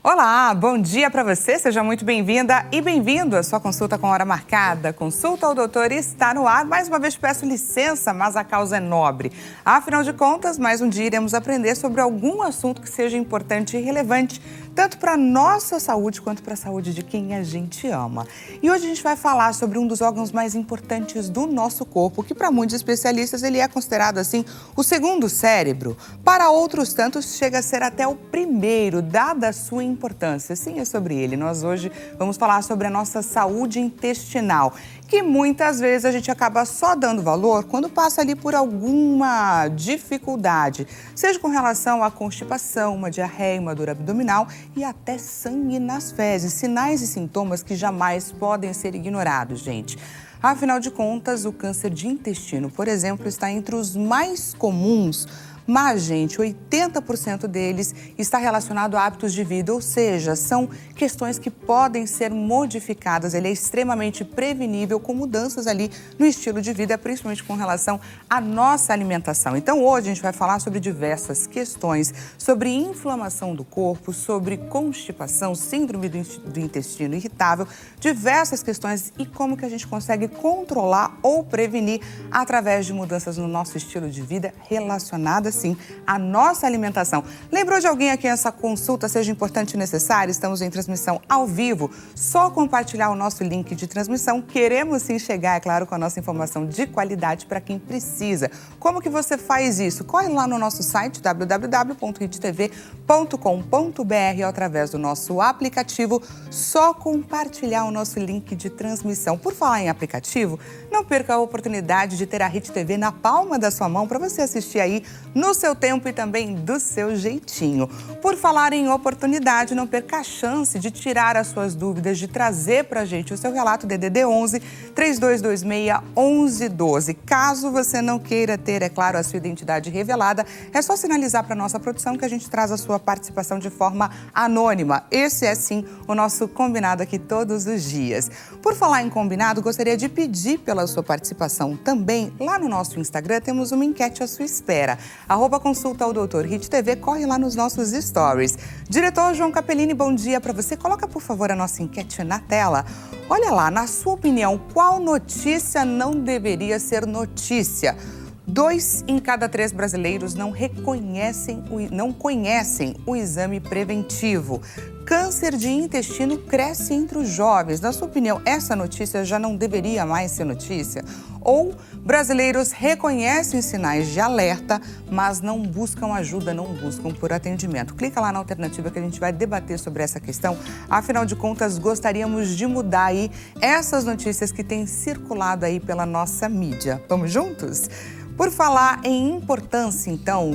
Olá, bom dia para você, seja muito bem-vinda e bem-vindo à sua consulta com hora marcada. Consulta ao doutor está no ar. Mais uma vez peço licença, mas a causa é nobre. Afinal de contas, mais um dia iremos aprender sobre algum assunto que seja importante e relevante, tanto para a nossa saúde quanto para a saúde de quem a gente ama. E hoje a gente vai falar sobre um dos órgãos mais importantes do nosso corpo, que para muitos especialistas ele é considerado assim o segundo cérebro. Para outros tantos chega a ser até o primeiro, dada a sua importância. Sim, é sobre ele. Nós hoje vamos falar sobre a nossa saúde intestinal, que muitas vezes a gente acaba só dando valor quando passa ali por alguma dificuldade, seja com relação à constipação, uma diarreia, uma dor abdominal e até sangue nas fezes, sinais e sintomas que jamais podem ser ignorados, gente. Afinal de contas, o câncer de intestino, por exemplo, está entre os mais comuns. Mas, gente, 80% deles está relacionado a hábitos de vida, ou seja, são questões que podem ser modificadas. Ele é extremamente prevenível com mudanças ali no estilo de vida, principalmente com relação à nossa alimentação. Então, hoje a gente vai falar sobre diversas questões, sobre inflamação do corpo, sobre constipação, síndrome do intestino irritável, diversas questões e como que a gente consegue controlar ou prevenir através de mudanças no nosso estilo de vida relacionadas sim, a nossa alimentação. Lembrou de alguém a quem essa consulta seja importante e necessária? Estamos em transmissão ao vivo. Só compartilhar o nosso link de transmissão. Queremos sim chegar, é claro, com a nossa informação de qualidade para quem precisa. Como que você faz isso? Corre lá no nosso site www.hittv.com.br ou através do nosso aplicativo. Só compartilhar o nosso link de transmissão. Por falar em aplicativo, não perca a oportunidade de ter a Hit TV na palma da sua mão para você assistir aí no seu tempo e também do seu jeitinho. Por falar em oportunidade, não perca a chance de tirar as suas dúvidas, de trazer para a gente o seu relato DDD 11 3226 1112. Caso você não queira ter, é claro, a sua identidade revelada, é só sinalizar para a nossa produção que a gente traz a sua participação de forma anônima. Esse é sim o nosso combinado aqui todos os dias. Por falar em combinado, gostaria de pedir pela sua participação também. Lá no nosso Instagram temos uma enquete à sua espera. @consulta ao doutor Hit TV, corre lá nos nossos stories. Diretor João Capellini, bom dia para você. Coloca, por favor, a nossa enquete na tela. Olha lá, na sua opinião, qual notícia não deveria ser notícia? 2 em cada 3 brasileiros não conhecem o exame preventivo. Câncer de intestino cresce entre os jovens. Na sua opinião, essa notícia já não deveria mais ser notícia? Ou brasileiros reconhecem sinais de alerta, mas não buscam ajuda, não buscam por atendimento? Clica lá na alternativa que a gente vai debater sobre essa questão. Afinal de contas, gostaríamos de mudar aí essas notícias que têm circulado aí pela nossa mídia. Vamos juntos? Por falar em importância, então,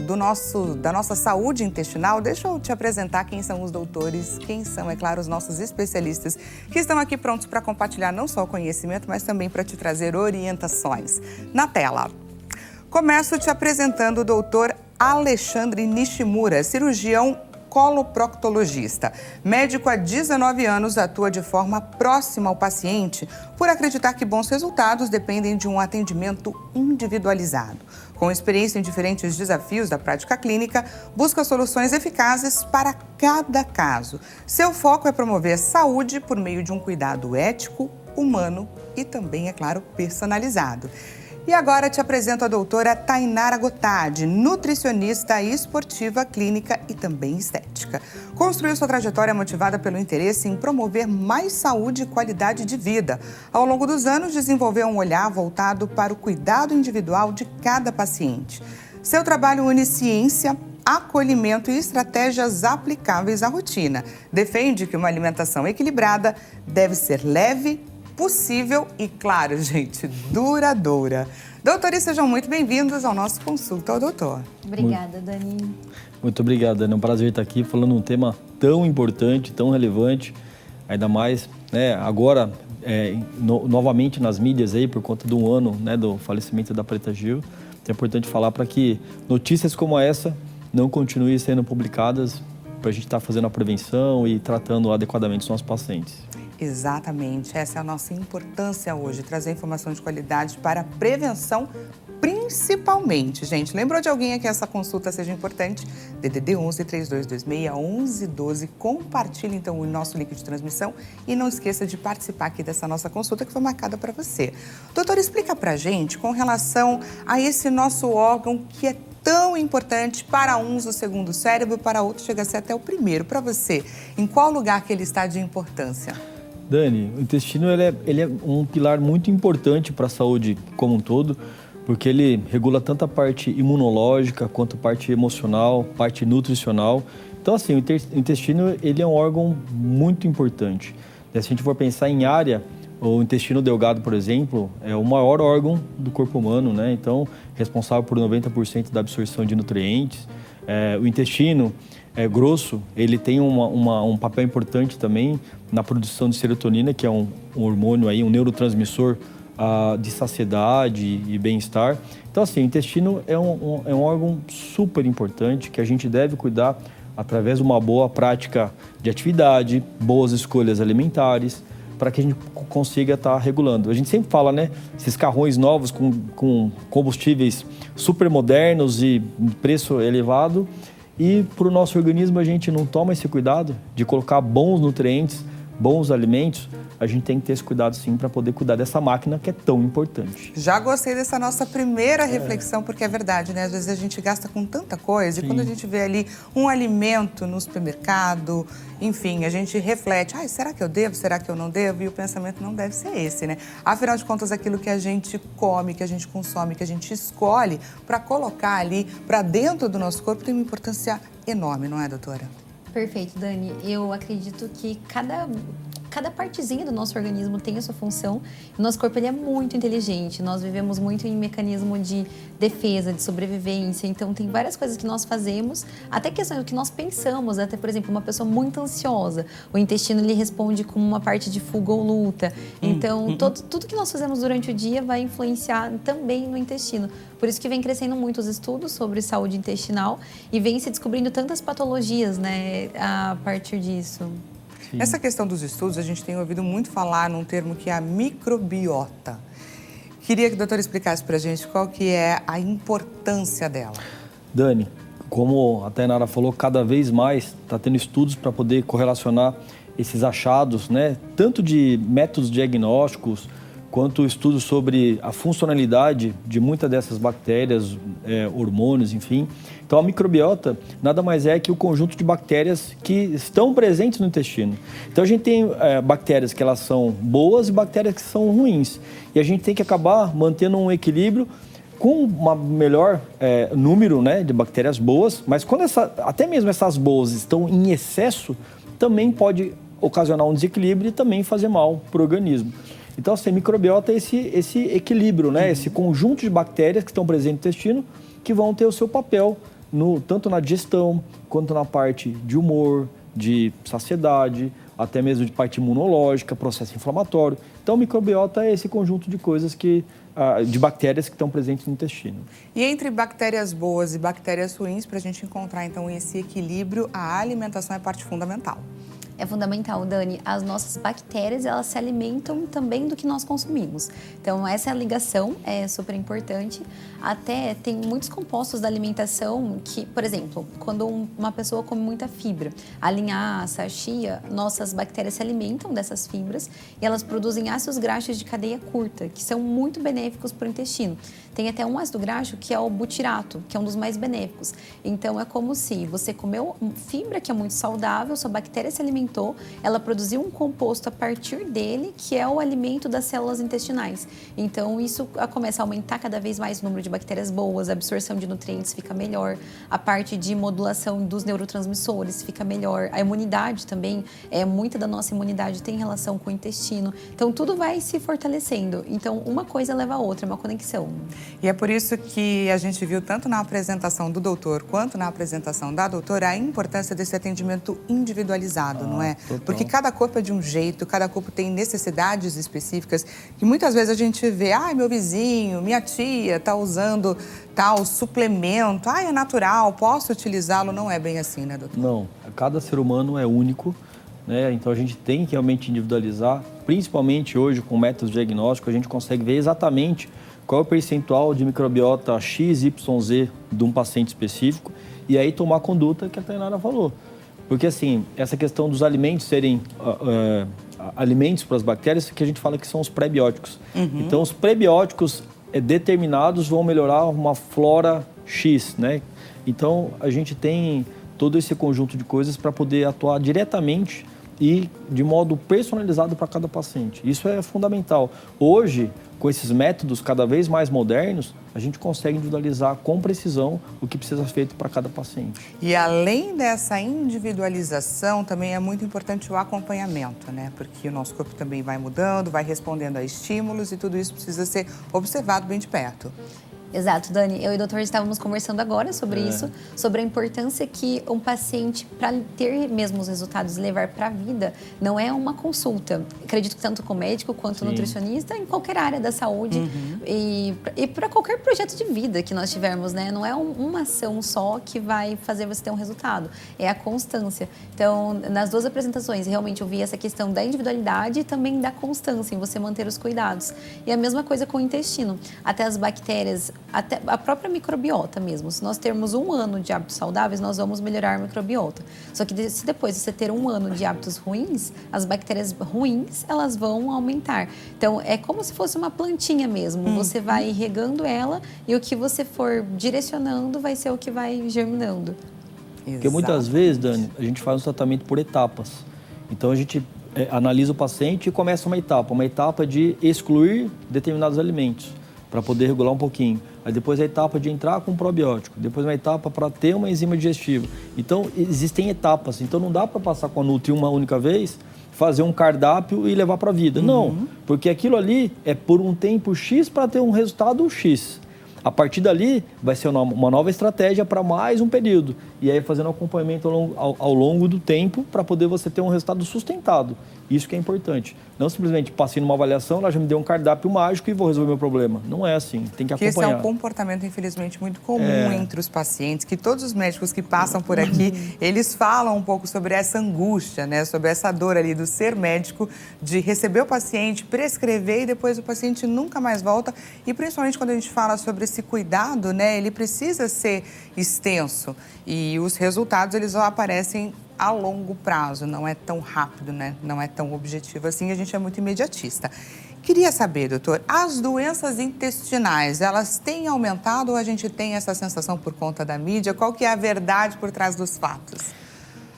da nossa saúde intestinal, deixa eu te apresentar quem são os doutores, quem são, é claro, os nossos especialistas que estão aqui prontos para compartilhar não só o conhecimento, mas também para te trazer orientações. Na tela. Começo te apresentando o doutor Alexandre Nishimura, cirurgião coloproctologista. Médico há 19 anos, atua de forma próxima ao paciente por acreditar que bons resultados dependem de um atendimento individualizado. Com experiência em diferentes desafios da prática clínica, busca soluções eficazes para cada caso. Seu foco é promover a saúde por meio de um cuidado ético, humano e também, é claro, personalizado. E agora te apresento a doutora Tainara Gottardi, nutricionista esportiva, clínica e também estética. Construiu sua trajetória motivada pelo interesse em promover mais saúde e qualidade de vida. Ao longo dos anos, desenvolveu um olhar voltado para o cuidado individual de cada paciente. Seu trabalho une ciência, acolhimento e estratégias aplicáveis à rotina. Defende que uma alimentação equilibrada deve ser leve, possível e, claro, gente, duradoura. Doutores, sejam muito bem-vindos ao nosso Consulta ao Doutor. Obrigada, Dani. Muito obrigado, Dani. É um prazer estar aqui falando um tema tão importante, tão relevante, ainda mais, agora, novamente nas mídias aí, por conta do ano, do falecimento da Preta Gil. É importante falar para que notícias como essa não continuem sendo publicadas, para a gente estar fazendo a prevenção e tratando adequadamente os nossos pacientes. Exatamente, essa é a nossa importância hoje, trazer informação de qualidade para a prevenção Principalmente, gente, lembrou de alguém que essa consulta seja importante? DDD 11 3226 1112. Compartilhe, então, o nosso link de transmissão e não esqueça de participar aqui dessa nossa consulta que foi marcada para você. Doutor, explica pra gente com relação a esse nosso órgão que é tão importante, para uns o segundo cérebro, para outros chega a ser até o primeiro. Para você, em qual lugar que ele está de importância? Dani, o intestino ele é um pilar muito importante para a saúde como um todo, porque ele regula tanto a parte imunológica quanto a parte emocional, parte nutricional. Então, assim, o intestino ele é um órgão muito importante. Se a gente for pensar em área, o intestino delgado, por exemplo, é o maior órgão do corpo humano, né? Então, responsável por 90% da absorção de nutrientes. O intestino grosso, ele tem um papel importante também na produção de serotonina, que é um hormônio aí, um neurotransmissor de saciedade e bem-estar. Então, assim, o intestino é um órgão super importante que a gente deve cuidar através de uma boa prática de atividade, boas escolhas alimentares, para que a gente consiga estar regulando. A gente sempre fala, né, esses carrões novos com combustíveis super modernos e preço elevado, e para o nosso organismo a gente não toma esse cuidado de colocar bons nutrientes, bons alimentos. A gente tem que ter esse cuidado sim para poder cuidar dessa máquina que é tão importante. Já gostei dessa nossa primeira reflexão, porque é verdade, né? Às vezes a gente gasta com tanta coisa, sim. E quando a gente vê ali um alimento no supermercado, enfim, a gente reflete, será que eu devo, será que eu não devo? E o pensamento não deve ser esse, né? Afinal de contas, aquilo que a gente come, que a gente consome, que a gente escolhe para colocar ali para dentro do nosso corpo tem uma importância enorme, não é, doutora? Perfeito, Dani. Eu acredito que cada partezinha do nosso organismo tem a sua função. O nosso corpo ele é muito inteligente. Nós vivemos muito em mecanismo de defesa, de sobrevivência. Então, tem várias coisas que nós fazemos, até questões que nós pensamos. Até, por exemplo, uma pessoa muito ansiosa, o intestino ele responde como uma parte de fuga ou luta. Então, tudo que nós fazemos durante o dia vai influenciar também no intestino. Por isso que vem crescendo muito os estudos sobre saúde intestinal e vem se descobrindo tantas patologias, né, a partir disso. Sim. Essa questão dos estudos, a gente tem ouvido muito falar num termo que é a microbiota. Queria que o doutor explicasse para a gente qual que é a importância dela. Dani, como a Tainara falou, cada vez mais está tendo estudos para poder correlacionar esses achados, né? Tanto de métodos diagnósticos, quanto estudos sobre a funcionalidade de muitas dessas bactérias, hormônios, enfim. Então, a microbiota nada mais é que o conjunto de bactérias que estão presentes no intestino. Então, a gente tem bactérias que elas são boas e bactérias que são ruins. E a gente tem que acabar mantendo um equilíbrio com um melhor número, né, de bactérias boas, mas quando até mesmo essas boas estão em excesso, também pode ocasionar um desequilíbrio e também fazer mal para o organismo. Então, assim, a microbiota é esse equilíbrio, né? Esse conjunto de bactérias que estão presentes no intestino que vão ter o seu papel tanto na digestão, quanto na parte de humor, de saciedade, até mesmo de parte imunológica, processo inflamatório. Então, a microbiota é esse conjunto de coisas de bactérias que estão presentes no intestino. E entre bactérias boas e bactérias ruins, para a gente encontrar, então, esse equilíbrio, a alimentação é parte fundamental. É fundamental, Dani. As nossas bactérias, elas se alimentam também do que nós consumimos. Então, essa ligação é super importante. Até tem muitos compostos da alimentação que, por exemplo, quando uma pessoa come muita fibra, a linhaça, a chia, nossas bactérias se alimentam dessas fibras e elas produzem ácidos graxos de cadeia curta, que são muito benéficos para o intestino. Tem até um ácido graxo que é o butirato, que é um dos mais benéficos. Então, é como se você comeu fibra, que é muito saudável, sua bactéria se alimentou, ela produziu um composto a partir dele, que é o alimento das células intestinais. Então, isso começa a aumentar cada vez mais o número de bactérias boas, a absorção de nutrientes fica melhor, a parte de modulação dos neurotransmissores fica melhor, a imunidade também, muita da nossa imunidade tem relação com o intestino. Então, tudo vai se fortalecendo. Então, uma coisa leva a outra, é uma conexão. E é por isso que a gente viu tanto na apresentação do doutor quanto na apresentação da doutora a importância desse atendimento individualizado, não é? Total. Porque cada corpo é de um jeito, cada corpo tem necessidades específicas que muitas vezes a gente vê, meu vizinho, minha tia está usando tal suplemento, é natural, posso utilizá-lo. Não é bem assim, né, doutor? Não, cada ser humano é único, né? Então a gente tem que realmente individualizar principalmente hoje com métodos diagnósticos, a gente consegue ver exatamente qual é o percentual de microbiota XYZ de um paciente específico e aí tomar a conduta que a Tainara falou. Porque, assim, essa questão dos alimentos serem alimentos para as bactérias, que a gente fala que são os prebióticos. Então, os prebióticos determinados vão melhorar uma flora X, né? Então, a gente tem todo esse conjunto de coisas para poder atuar diretamente e de modo personalizado para cada paciente. Isso é fundamental. Hoje, com esses métodos cada vez mais modernos, a gente consegue individualizar com precisão o que precisa ser feito para cada paciente. E além dessa individualização, também é muito importante o acompanhamento, né? Porque o nosso corpo também vai mudando, vai respondendo a estímulos e tudo isso precisa ser observado bem de perto. Exato, Dani. Eu e o doutor estávamos conversando agora sobre isso, sobre a importância que um paciente, para ter mesmo os resultados e levar para a vida, não é uma consulta. Acredito que tanto com médico quanto nutricionista, em qualquer área da saúde e para qualquer projeto de vida que nós tivermos, né? Não é uma ação só que vai fazer você ter um resultado, é a constância. Então, nas duas apresentações, realmente eu vi essa questão da individualidade e também da constância em você manter os cuidados. E a mesma coisa com o intestino. Até as bactérias, até a própria microbiota mesmo. Se nós termos 1 ano de hábitos saudáveis, nós vamos melhorar a microbiota. Só que se depois de você ter 1 ano de hábitos ruins, as bactérias ruins, elas vão aumentar. Então, é como se fosse uma plantinha mesmo. Você vai regando ela e o que você for direcionando vai ser o que vai germinando. Porque muitas vezes, Dani, a gente faz um tratamento por etapas. Então, a gente analisa o paciente e começa uma etapa de excluir determinados alimentos, para poder regular um pouquinho. Aí depois a etapa de entrar com um probiótico, depois uma etapa para ter uma enzima digestiva. Então, existem etapas. Então, não dá para passar com a Nutri uma única vez, fazer um cardápio e levar para a vida. Não, porque aquilo ali é por um tempo X para ter um resultado X. A partir dali, vai ser uma nova estratégia para mais um período. E aí, fazendo acompanhamento ao longo do tempo para poder você ter um resultado sustentado. Isso que é importante. Não simplesmente passei numa avaliação, ela já me deu um cardápio mágico e vou resolver meu problema. Não é assim, tem que acompanhar. Esse é um comportamento, infelizmente, muito comum entre os pacientes, que todos os médicos que passam por aqui, eles falam um pouco sobre essa angústia, né? Sobre essa dor ali do ser médico, de receber o paciente, prescrever e depois o paciente nunca mais volta. E principalmente quando a gente fala sobre esse cuidado, né? Ele precisa ser extenso e os resultados, eles aparecem a longo prazo, não é tão rápido, né? Não é tão objetivo assim, a gente é muito imediatista. Queria saber, doutor, as doenças intestinais, elas têm aumentado ou a gente tem essa sensação por conta da mídia? Qual que é a verdade por trás dos fatos?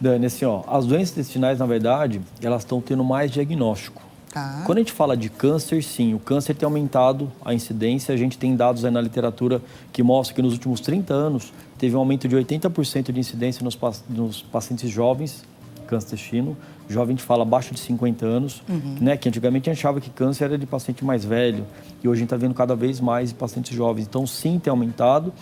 Dani, assim, as doenças intestinais, na verdade, elas estão tendo mais diagnóstico. Tá. Quando a gente fala de câncer, sim, o câncer tem aumentado a incidência. A gente tem dados aí na literatura que mostram que nos últimos 30 anos teve um aumento de 80% de incidência nos pacientes jovens, câncer intestino. Jovem, a gente fala abaixo de 50 anos, né? Que antigamente a gente achava que câncer era de paciente mais velho. E hoje a gente está vendo cada vez mais de pacientes jovens. Então, sim, tem aumentado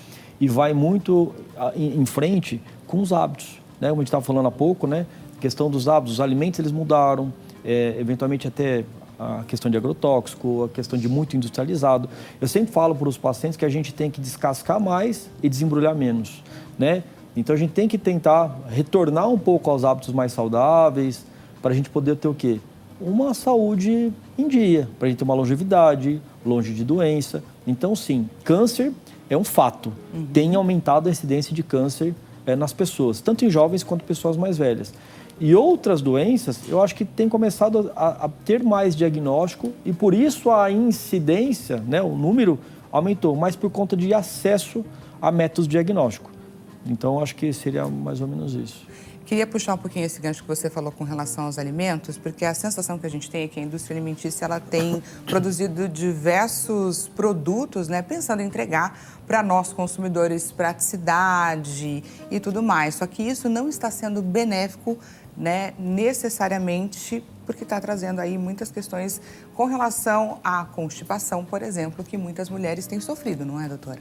e vai muito em frente com os hábitos, né? Como a gente estava falando há pouco, né? A questão dos hábitos, os alimentos, eles mudaram. Eventualmente até a questão de agrotóxico, a questão de muito industrializado. Eu sempre falo para os pacientes que a gente tem que descascar mais e desembrulhar menos, né? Então a gente tem que tentar retornar um pouco aos hábitos mais saudáveis para a gente poder ter o quê? Uma saúde em dia, para a gente ter uma longevidade, longe de doença. Então sim, câncer é um fato. Tem aumentado a incidência de câncer nas pessoas, tanto em jovens quanto pessoas mais velhas. E outras doenças, eu acho que tem começado a ter mais diagnóstico e por isso a incidência, né, o número aumentou, mas por conta de acesso a métodos diagnósticos. Então, acho que seria mais ou menos isso. Queria puxar um pouquinho esse gancho que você falou com relação aos alimentos, porque a sensação que a gente tem é que a indústria alimentícia ela tem produzido diversos produtos, né, pensando em entregar para nós consumidores praticidade e tudo mais. Só que isso não está sendo benéfico, né, necessariamente, porque está trazendo aí muitas questões com relação à constipação, por exemplo, que muitas mulheres têm sofrido, não é, doutora?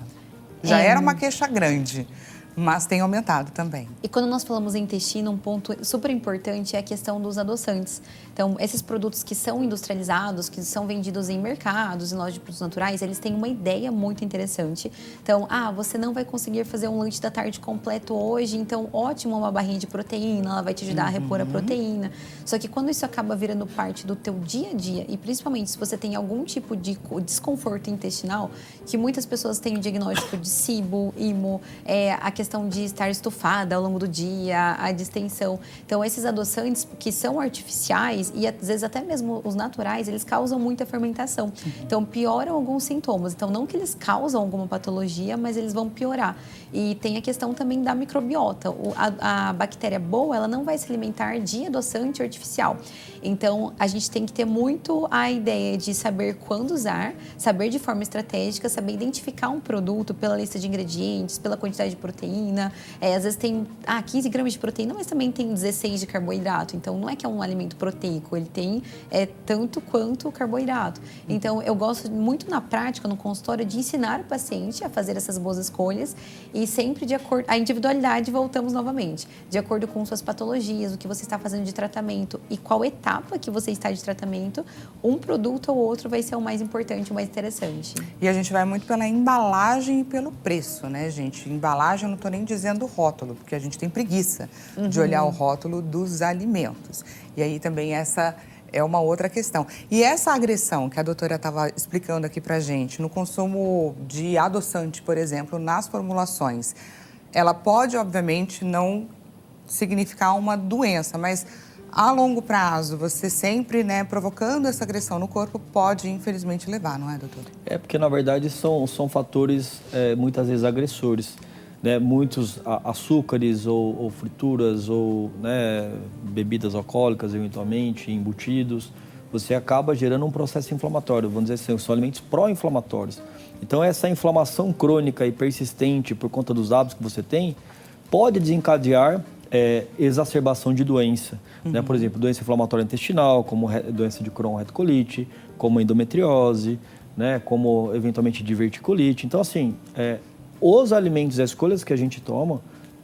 Já era uma queixa grande. mas tem aumentado também. E quando nós falamos em intestino, um ponto super importante é a questão dos adoçantes. Então, esses produtos que são industrializados, que são vendidos em mercados, em lojas de produtos naturais, eles têm uma ideia muito interessante. Então, você não vai conseguir fazer um lanche da tarde completo hoje, então ótimo uma barrinha de proteína, ela vai te ajudar a repor a proteína. Só que quando isso acaba virando parte do teu dia a dia, e principalmente se você tem algum tipo de desconforto intestinal, que muitas pessoas têm o diagnóstico de SIBO, IMO, a questão de estar estufada ao longo do dia, a distensão. Então, esses adoçantes que são artificiais e às vezes até mesmo os naturais, eles causam muita fermentação. Então, pioram alguns sintomas. Então, não que eles causam alguma patologia, mas eles vão piorar. E tem a questão também da microbiota. A bactéria boa, ela não vai se alimentar de adoçante artificial. Então, a gente tem que ter muito a ideia de saber quando usar, saber de forma estratégica, saber identificar um produto pela lista de ingredientes, pela quantidade de proteína. Às vezes tem 15 gramas de proteína, mas também tem 16 de carboidrato. Então, não é que é um alimento proteico, ele tem tanto quanto carboidrato. Então, eu gosto muito na prática, no consultório, de ensinar o paciente a fazer essas boas escolhas e sempre de acordo... A individualidade, voltamos novamente, de acordo com suas patologias, o que você está fazendo de tratamento e qual etapa que você está de tratamento, um produto ou outro vai ser o mais importante, o mais interessante. E a gente vai muito pela embalagem e pelo preço, né, gente? Embalagem, eu não estou nem dizendo rótulo, porque a gente tem preguiça de olhar o rótulo dos alimentos. E aí também essa é uma outra questão. E essa agressão que a doutora estava explicando aqui pra gente, no consumo de adoçante, por exemplo, nas formulações, ela pode, obviamente, não significar uma doença, mas a longo prazo, você sempre, provocando essa agressão no corpo, pode, infelizmente, levar, não é, doutor? Porque, na verdade, são fatores, muitas vezes, agressores. Né? Muitos açúcares ou frituras ou bebidas alcoólicas, eventualmente, embutidos, você acaba gerando um processo inflamatório. Vamos dizer assim, são alimentos pró-inflamatórios. Então, essa inflamação crônica e persistente por conta dos hábitos que você tem, pode desencadear exacerbação de doença, né? Por exemplo, doença inflamatória intestinal, como doença de Crohn, retocolite, como endometriose, né? Como eventualmente diverticulite. Então, assim, os alimentos, as escolhas que a gente toma,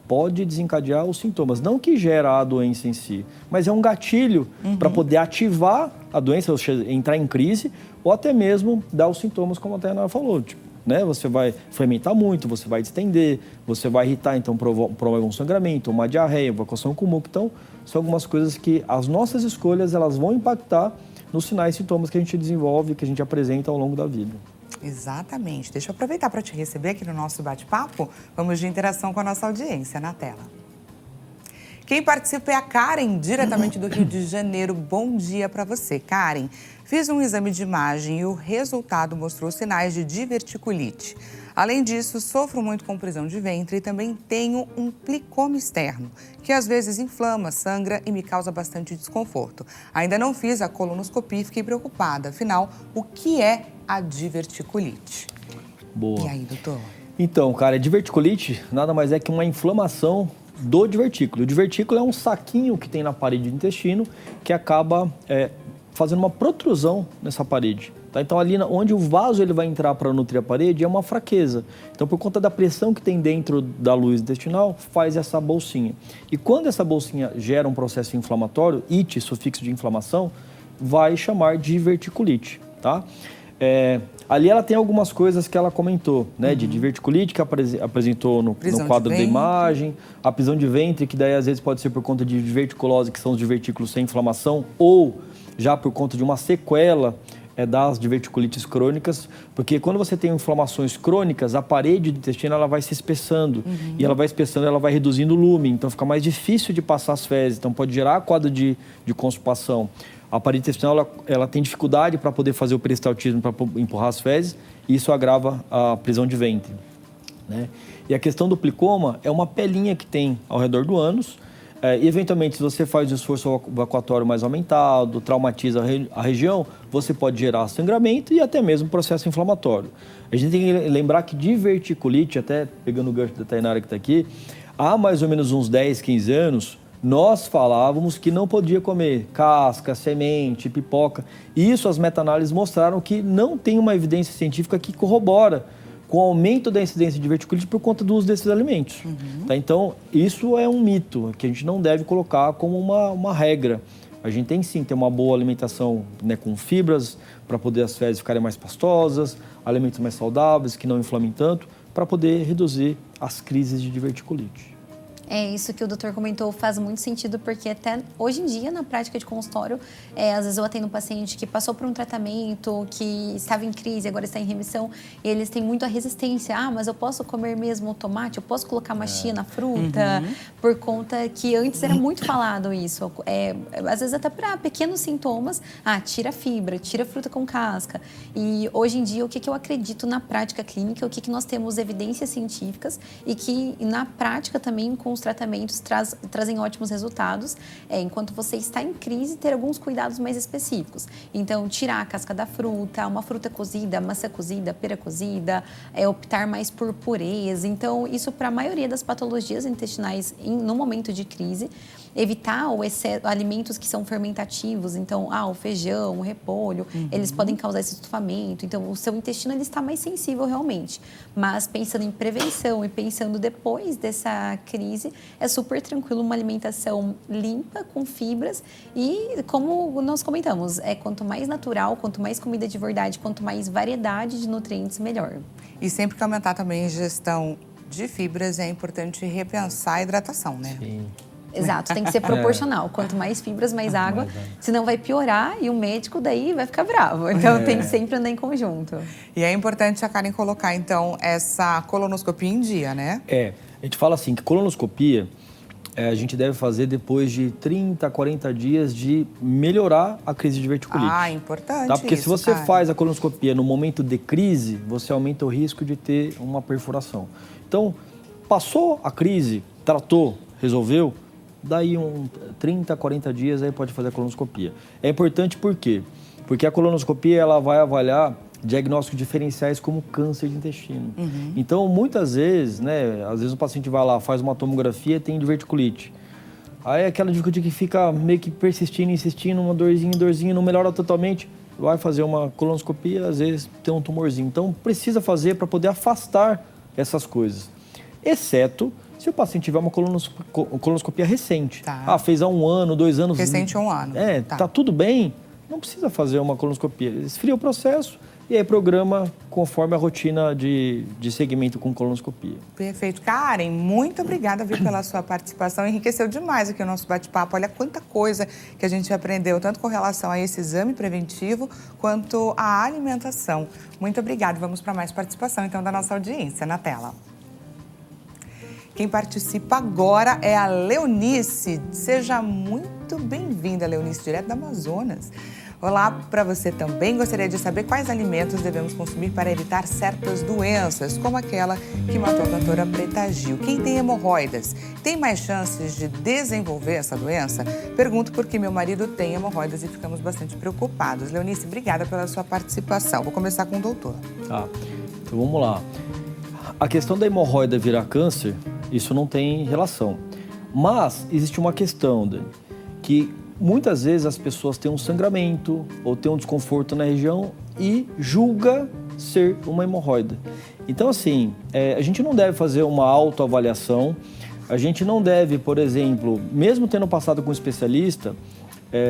pode desencadear os sintomas. Não que gera a doença em si, mas é um gatilho para poder ativar a doença, ou seja, entrar em crise, ou até mesmo dar os sintomas, como a Tainara falou, né? Você vai fermentar muito, você vai distender, você vai irritar, então promove um sangramento, uma diarreia, evacuação com muco. Então, são algumas coisas que as nossas escolhas elas vão impactar nos sinais e sintomas que a gente desenvolve, que a gente apresenta ao longo da vida. Exatamente. Deixa eu aproveitar para te receber aqui no nosso bate-papo. Vamos de interação com a nossa audiência na tela. Quem participa é a Karen, diretamente do Rio de Janeiro. Bom dia para você, Karen. Fiz um exame de imagem e o resultado mostrou sinais de diverticulite. Além disso, sofro muito com prisão de ventre e também tenho um plicoma externo, que às vezes inflama, sangra e me causa bastante desconforto. Ainda não fiz a colonoscopia e fiquei preocupada. Afinal, o que é a diverticulite? Boa. E aí, doutor? Então, cara, a diverticulite nada mais é que uma inflamação do divertículo. O divertículo é um saquinho que tem na parede do intestino que acaba fazendo uma protrusão nessa parede. Tá? Então, ali onde o vaso ele vai entrar para nutrir a parede é uma fraqueza. Então, por conta da pressão que tem dentro da luz intestinal, faz essa bolsinha. E quando essa bolsinha gera um processo inflamatório, it, sufixo de inflamação, vai chamar de diverticulite. Tá? Ali ela tem algumas coisas que ela comentou, né? De diverticulite, que apresentou no quadro da imagem, a prisão de ventre, que daí às vezes pode ser por conta de diverticulose, que são os divertículos sem inflamação, ou já por conta de uma sequela das diverticulites crônicas, porque quando você tem inflamações crônicas, a parede do intestino ela vai se espessando, e ela vai espessando, ela vai reduzindo o lume, então fica mais difícil de passar as fezes, então pode gerar quadro de constipação. A parede intestinal ela tem dificuldade para poder fazer o peristaltismo, para empurrar as fezes, e isso agrava a prisão de ventre. Né? E a questão do plicoma é uma pelinha que tem ao redor do ânus, e eventualmente, se você faz um esforço evacuatório mais aumentado, traumatiza a região, você pode gerar sangramento e até mesmo processo inflamatório. A gente tem que lembrar que diverticulite, até pegando o gancho da Tainara que está aqui, há mais ou menos uns 10, 15 anos, nós falávamos que não podia comer casca, semente, pipoca. E isso, as meta-análises mostraram que não tem uma evidência científica que corrobora com o aumento da incidência de diverticulite por conta do uso desses alimentos. Tá? Então, isso é um mito que a gente não deve colocar como uma regra. A gente tem sim que ter uma boa alimentação, né, com fibras, para poder as fezes ficarem mais pastosas, alimentos mais saudáveis, que não inflamem tanto, para poder reduzir as crises de diverticulite. É isso que o doutor comentou, faz muito sentido, porque até hoje em dia, na prática de consultório, às vezes eu atendo um paciente que passou por um tratamento, que estava em crise, agora está em remissão, e eles têm muita resistência. Ah, mas eu posso comer mesmo o tomate? Eu posso colocar uma chia na fruta? Por conta que antes era muito falado isso. Às vezes até para pequenos sintomas, tira a fibra, tira a fruta com casca. E hoje em dia, o que eu acredito na prática clínica, o que nós temos evidências científicas e que na prática também com os tratamentos trazem ótimos resultados, enquanto você está em crise, ter alguns cuidados mais específicos. Então, tirar a casca da fruta, uma fruta cozida, maçã cozida, pera cozida, optar mais por pureza. Então, isso para a maioria das patologias intestinais no momento de crise, evitar alimentos que são fermentativos, então, o feijão, o repolho, eles podem causar esse estufamento. Então, o seu intestino ele está mais sensível realmente. Mas pensando em prevenção e pensando depois dessa crise, é super tranquilo uma alimentação limpa, com fibras e, como nós comentamos, quanto mais natural, quanto mais comida de verdade, quanto mais variedade de nutrientes, melhor. E sempre que aumentar também a ingestão de fibras, é importante repensar a hidratação, né? Sim. Exato, tem que ser proporcional. Quanto mais fibras, mais água, senão vai piorar e o médico daí vai ficar bravo. Então tem que sempre andar em conjunto. E é importante a Karen colocar, então, essa colonoscopia em dia, né? A gente fala assim que colonoscopia a gente deve fazer depois de 30, 40 dias de melhorar a crise de diverticulite. Importante tá? Porque isso, se você cara. faz a colonoscopia no momento de crise, você aumenta o risco de ter uma perfuração. Então, passou a crise, tratou, resolveu, daí 30, 40 dias aí pode fazer a colonoscopia. É importante por quê? Porque a colonoscopia ela vai avaliar diagnósticos diferenciais como câncer de intestino. Então, muitas vezes, né, às vezes o paciente vai lá, faz uma tomografia e tem diverticulite. Aí aquela diverticulite que fica meio que persistindo, insistindo, uma dorzinha, não melhora totalmente, vai fazer uma colonoscopia, às vezes tem um tumorzinho. Então, precisa fazer para poder afastar essas coisas. Exceto se o paciente tiver uma colonoscopia recente. Tá. Fez há 1 ano, 2 anos. Recente 1 ano. Tá tudo bem, não precisa fazer uma colonoscopia. Esfria o processo e aí programa conforme a rotina de segmento com colonoscopia. Perfeito. Karen, muito obrigada, viu, pela sua participação. Enriqueceu demais aqui o nosso bate-papo. Olha quanta coisa que a gente aprendeu, tanto com relação a esse exame preventivo, quanto à alimentação. Muito obrigada. Vamos para mais participação, então, da nossa audiência na tela. Quem participa agora é a Leonice. Seja muito bem-vinda, Leonice, direto do Amazonas. Olá para você também. Gostaria de saber quais alimentos devemos consumir para evitar certas doenças, como aquela que matou a cantora Preta Gil. Quem tem hemorroidas tem mais chances de desenvolver essa doença? Pergunto porque meu marido tem hemorroidas e ficamos bastante preocupados. Leonice, obrigada pela sua participação. Vou começar com o doutor. Tá, então vamos lá. A questão da hemorroida virar câncer, isso não tem relação. Mas existe uma questão, Dani, que muitas vezes as pessoas têm um sangramento ou têm um desconforto na região e julga ser uma hemorroida. Então, assim, a gente não deve fazer uma autoavaliação, a gente não deve, por exemplo, mesmo tendo passado com um especialista,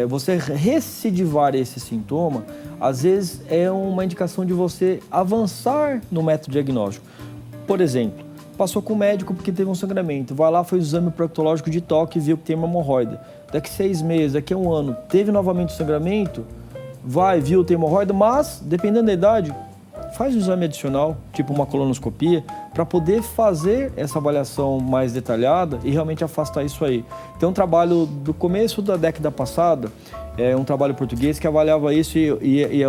você recidivar esse sintoma, às vezes é uma indicação de você avançar no método diagnóstico. Por exemplo, passou com o médico porque teve um sangramento, vai lá, fez o exame proctológico de toque e viu que tem uma hemorroida. Daqui 6 meses, daqui a 1 ano, teve novamente o sangramento, viu, tem hemorroida, mas, dependendo da idade, faz um exame adicional, tipo uma colonoscopia, para poder fazer essa avaliação mais detalhada e realmente afastar isso aí. Tem um trabalho do começo da década passada, um trabalho português que avaliava isso e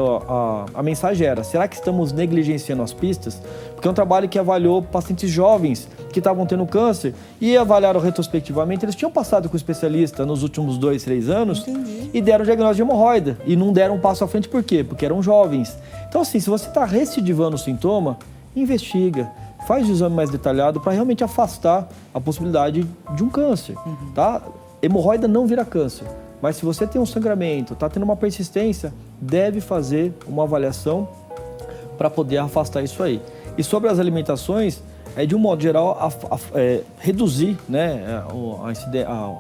a mensagem era: será que estamos negligenciando as pistas? Porque é um trabalho que avaliou pacientes jovens que estavam tendo câncer e avaliaram retrospectivamente. Eles tinham passado com o especialista nos últimos 2, 3 anos. Entendi. E deram o diagnóstico de hemorroida e não deram um passo à frente. Por quê? Porque eram jovens. Então, assim, se você está recidivando o sintoma, investiga, faz o exame mais detalhado para realmente afastar a possibilidade de um câncer, tá? Hemorroida não vira câncer, mas se você tem um sangramento, está tendo uma persistência, deve fazer uma avaliação para poder afastar isso aí. E sobre as alimentações, de um modo geral, reduzir, né,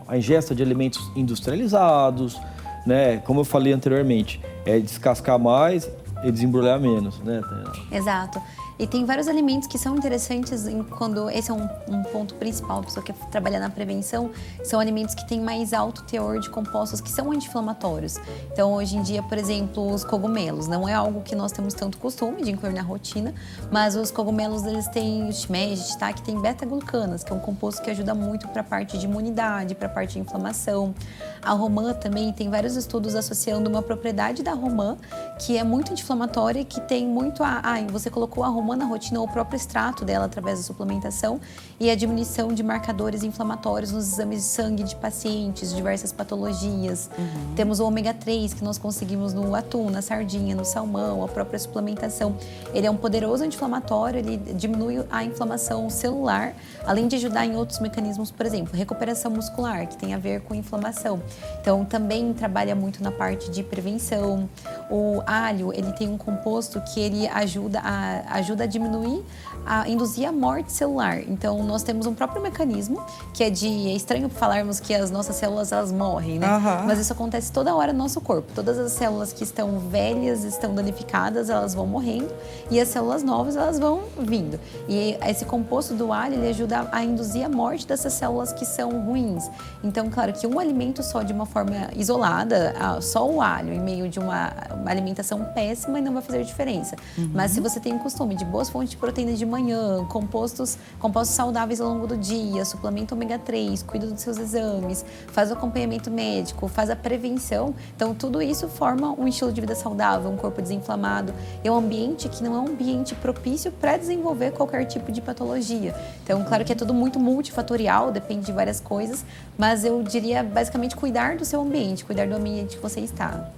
a ingesta de alimentos industrializados, né, como eu falei anteriormente, descascar mais e desembrulhar menos, né? Exato. E tem vários alimentos que são interessantes quando esse é um ponto principal, a pessoa quer trabalhar na prevenção, são alimentos que têm mais alto teor de compostos que são anti-inflamatórios. Então, hoje em dia, por exemplo, os cogumelos, não é algo que nós temos tanto costume de incluir na rotina, mas os cogumelos, eles têm o shimeji, tá? Que tem beta-glucanas, que é um composto que ajuda muito para a parte de imunidade, para a parte de inflamação. A romã também tem vários estudos associando uma propriedade da romã, que é muito anti-inflamatória, que tem muito você colocou a romã na rotina, o próprio extrato dela através da suplementação e a diminuição de marcadores inflamatórios nos exames de sangue de pacientes, de diversas patologias. Temos o ômega 3 que nós conseguimos no atum, na sardinha, no salmão, a própria suplementação. Ele é um poderoso anti-inflamatório, ele diminui a inflamação celular, além de ajudar em outros mecanismos, por exemplo, recuperação muscular, que tem a ver com inflamação. Então, também trabalha muito na parte de prevenção. O alho, ele tem um composto que ele ajuda a diminuir, a induzir a morte celular. Então, nós temos um próprio mecanismo, que é estranho falarmos que as nossas células, elas morrem, né? Mas isso acontece toda hora no nosso corpo. Todas as células que estão velhas, estão danificadas, elas vão morrendo e as células novas, elas vão vindo. E esse composto do alho, ele ajuda a induzir a morte dessas células que são ruins. Então, claro que um alimento só de uma forma isolada, só o alho, em meio de uma alimentação péssima, não vai fazer diferença. Mas se você tem o costume de boas fontes de proteína de manhã, compostos saudáveis ao longo do dia, suplemento ômega 3, cuida dos seus exames, faz o acompanhamento médico, faz a prevenção. Então, tudo isso forma um estilo de vida saudável, um corpo desinflamado. É um ambiente que não é um ambiente propício para desenvolver qualquer tipo de patologia. Então, claro que é tudo muito multifatorial, depende de várias coisas, mas eu diria basicamente cuidar do seu ambiente, cuidar do ambiente que você está.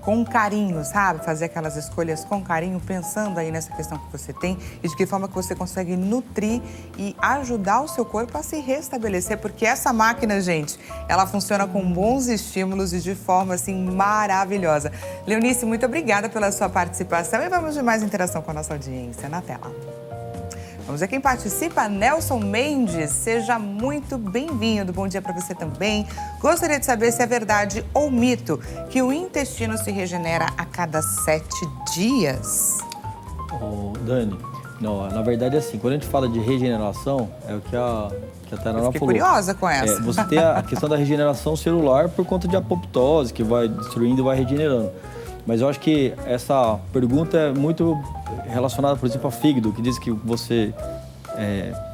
Com carinho, sabe? Fazer aquelas escolhas com carinho, pensando aí nessa questão que você tem e de que forma que você consegue nutrir e ajudar o seu corpo a se restabelecer, porque essa máquina, gente, ela funciona com bons estímulos e de forma, assim, maravilhosa. Leonice, muito obrigada pela sua participação e vamos de mais interação com a nossa audiência na tela. Vamos ver quem participa. Nelson Mendes, seja muito bem-vindo. Bom dia para você também. Gostaria de saber se é verdade ou mito que o intestino se regenera a cada 7 dias. Dani, não, na verdade é assim, quando a gente fala de regeneração, é o que a Tainara falou. Fiquei curiosa com essa. Você tem a questão da regeneração celular por conta de apoptose, que vai destruindo e vai regenerando. Mas eu acho que essa pergunta é muito relacionada, por exemplo, ao fígado, que diz que você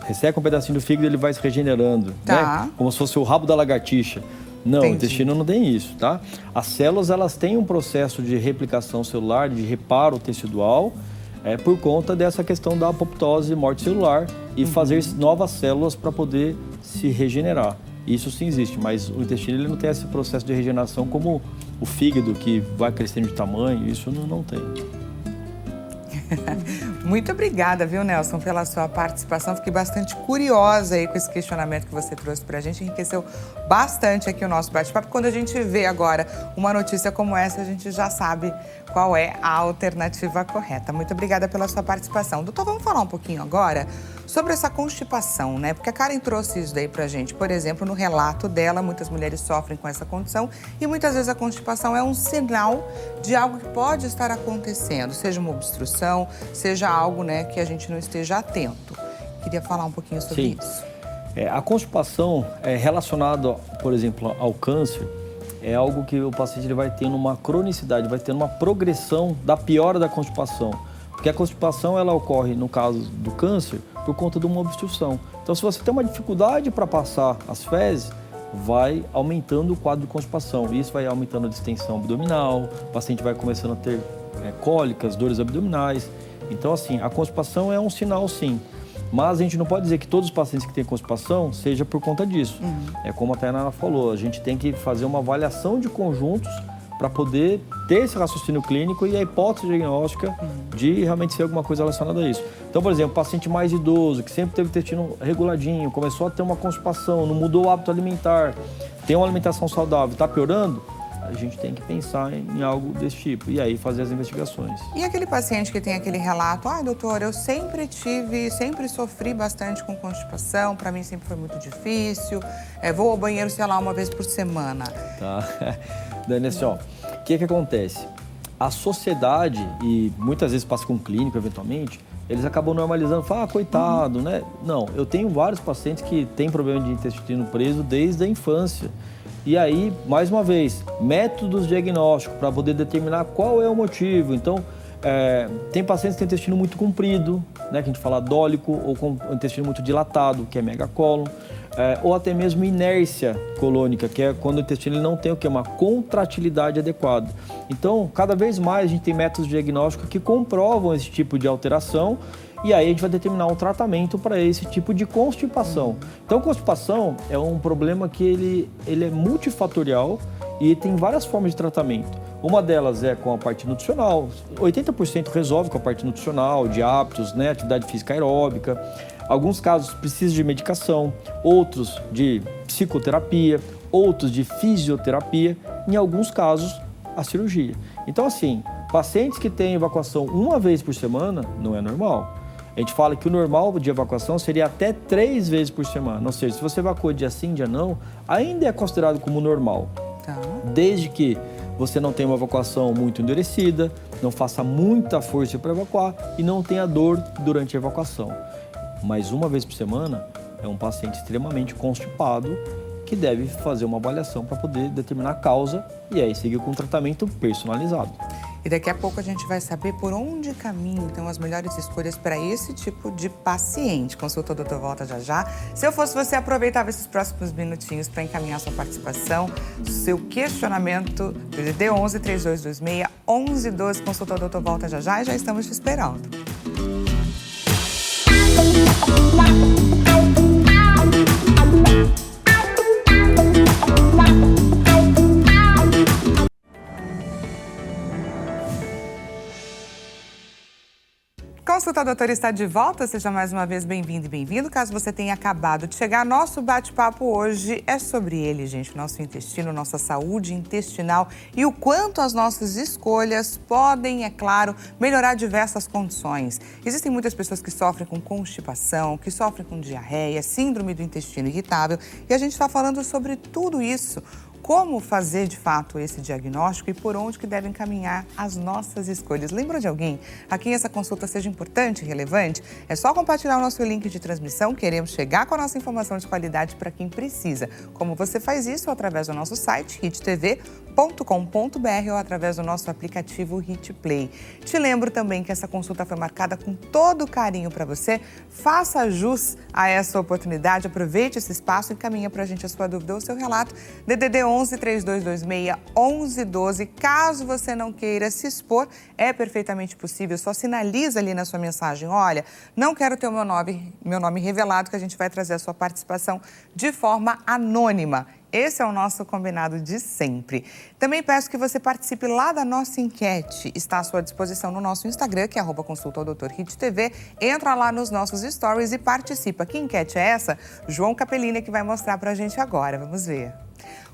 resseca um pedacinho do fígado e ele vai se regenerando, né? Como se fosse o rabo da lagartixa. Não, o intestino não tem isso, tá? As células, elas têm um processo de replicação celular, de reparo tecidual, por conta dessa questão da apoptose, morte celular, e fazer novas células para poder se regenerar. Isso sim existe, mas o intestino ele não tem esse processo de regeneração como o fígado, que vai crescendo de tamanho, isso não tem. Muito obrigada, viu, Nelson, pela sua participação. Fiquei bastante curiosa aí com esse questionamento que você trouxe pra gente. Enriqueceu bastante aqui o nosso bate-papo. Quando a gente vê agora uma notícia como essa, a gente já sabe qual é a alternativa correta. Muito obrigada pela sua participação. Doutor, vamos falar um pouquinho agora sobre essa constipação, né? Porque a Karen trouxe isso daí pra gente. Por exemplo, no relato dela, muitas mulheres sofrem com essa condição e muitas vezes a constipação é um sinal de algo que pode estar acontecendo, seja uma obstrução, seja algo, né, que a gente não esteja atento. Queria falar um pouquinho sobre isso. A constipação relacionada, por exemplo, ao câncer, é algo que o paciente ele vai tendo uma cronicidade, vai tendo uma progressão da piora da constipação. Porque a constipação, ela ocorre, no caso do câncer, por conta de uma obstrução. Então, se você tem uma dificuldade para passar as fezes, vai aumentando o quadro de constipação. Isso vai aumentando a distensão abdominal, o paciente vai começando a ter cólicas, dores abdominais. Então, assim, a constipação é um sinal, sim. Mas a gente não pode dizer que todos os pacientes que têm constipação seja por conta disso. É como a Tainara falou, a gente tem que fazer uma avaliação de conjuntos para poder ter esse raciocínio clínico e a hipótese diagnóstica de realmente ser alguma coisa relacionada a isso. Então, por exemplo, paciente mais idoso, que sempre teve o intestino reguladinho, começou a ter uma constipação, não mudou o hábito alimentar, tem uma alimentação saudável, está piorando, a gente tem que pensar em algo desse tipo e aí fazer as investigações. E aquele paciente que tem aquele relato, doutor, eu sempre sofri bastante com constipação, para mim sempre foi muito difícil, vou ao banheiro, sei lá, uma vez por semana. Tá, Dani, assim, ó, o que acontece? A sociedade, e muitas vezes passa com o clínico eventualmente, eles acabam normalizando, falam, coitado, né? Não, eu tenho vários pacientes que têm problema de intestino preso desde a infância. E aí, mais uma vez, métodos diagnósticos para poder determinar qual é o motivo. Então, tem pacientes que têm intestino muito comprido, né, que a gente fala dólico, ou com intestino muito dilatado, que é megacólon, ou até mesmo inércia colônica, que é quando o intestino ele não tem o quê? Uma contratilidade adequada. Então, cada vez mais a gente tem métodos diagnósticos que comprovam esse tipo de alteração e aí a gente vai determinar um tratamento para esse tipo de constipação. Então, constipação é um problema que ele é multifatorial e tem várias formas de tratamento. Uma delas é com a parte nutricional, 80% resolve com a parte nutricional, de hábitos, né, atividade física aeróbica. Alguns casos precisam de medicação, outros de psicoterapia, outros de fisioterapia, em alguns casos a cirurgia. Então assim, pacientes que têm evacuação uma vez por semana não é normal. A gente fala que o normal de evacuação seria até 3 vezes por semana. Ou seja, se você evacua dia sim, dia não, ainda é considerado como normal. Tá. Desde que você não tenha uma evacuação muito endurecida, não faça muita força para evacuar e não tenha dor durante a evacuação. Mas uma vez por semana é um paciente extremamente constipado que deve fazer uma avaliação para poder determinar a causa e aí seguir com um tratamento personalizado. E daqui a pouco a gente vai saber por onde caminham, então, as melhores escolhas para esse tipo de paciente. Consulta o doutor volta já já. Se eu fosse você, aproveitava esses próximos minutinhos para encaminhar sua participação, seu questionamento, DDD 11 3226 1112. Consulta o doutor volta já já e já estamos te esperando. Consulta Doutora está de volta, seja mais uma vez bem-vindo e bem-vindo. Caso você tenha acabado de chegar, nosso bate-papo hoje é sobre ele, gente, nosso intestino, nossa saúde intestinal e o quanto as nossas escolhas podem, é claro, melhorar diversas condições. Existem muitas pessoas que sofrem com constipação, que sofrem com diarreia, síndrome do intestino irritável e a gente está falando sobre tudo isso. Como fazer, de fato, esse diagnóstico e por onde que devem caminhar as nossas escolhas. Lembra de alguém a quem essa consulta seja importante e relevante? É só compartilhar o nosso link de transmissão. Queremos chegar com a nossa informação de qualidade para quem precisa. Como você faz isso? Através do nosso site, hittv.com.br ou através do nosso aplicativo Hit Play. Te lembro também que essa consulta foi marcada com todo carinho para você. Faça jus a essa oportunidade, aproveite esse espaço e encaminha para a gente a sua dúvida ou o seu relato. DDD 11 3226 1112. Caso você não queira se expor, é perfeitamente possível. Só sinaliza ali na sua mensagem: olha, não quero ter o meu nome revelado, que a gente vai trazer a sua participação de forma anônima. Esse é o nosso combinado de sempre. Também peço que você participe lá da nossa enquete. Está à sua disposição no nosso Instagram, que é @consultaodoutorhittv. Entra lá nos nossos stories e participa. Que enquete é essa? João Capellini que vai mostrar pra gente agora. Vamos ver.